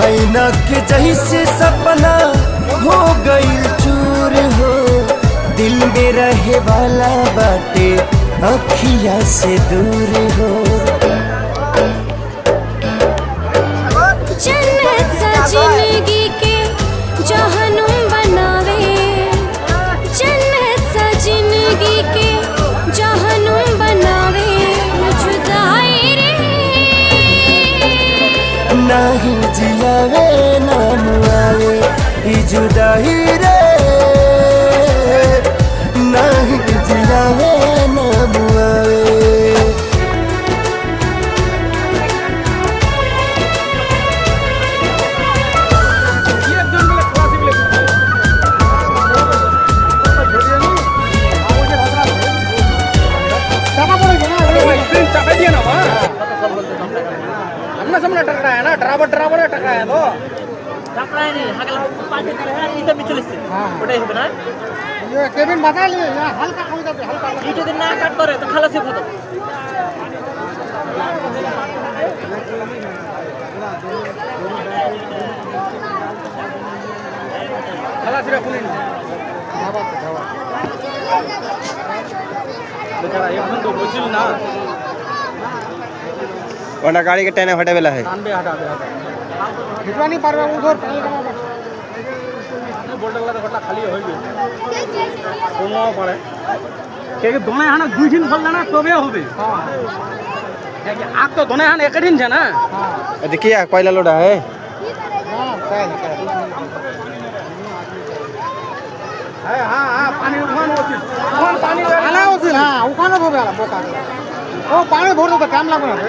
ऐना के जैसे सपना हो गई चूर हो, दिल में रहे वाला बाटे अखिया से दूर हो। जन्नत सा जिंदगी के जहनुम बनावे, जन्नत सा जिंदगी के जहनुम बनावे। जुदाई रे नाही जियावे ना मुआवे, ई जुदाई रे नाही जियावे ना मुआवे। ड्राइवर ड्राइवर टकाया तो টাকায় নেই হাগলা পাঁচে করে হ্যাঁ এটা বিচলিছে ওটাই হবে না ये केबिन बता लिए यहाँ हल्का खाऊ जाते हल्का এই যদি না কাট করে তো খালাসি খতম খালাসি রা খুলিন খাবার খাবার बेचारा एकदम तो बुझिल ना ওটা গাড়িকে টেনে হটে বেলা है कान पे हटा दे खिंचवा नहीं पार उधर पानी कमा बोल्ट वाला घटना खाली हो गई कोनो पड़े के दोने हाना दुई दिन फल ना तबे होबे हां कि आग तो दोने हान एक दिन छे ना हां देखिए कोयला लोडा है हां हां हां पानी उठान होছিল उठान पानी आला होছিল हां उठान होबे आला बोका ओ पानी भर दो काम लागो रे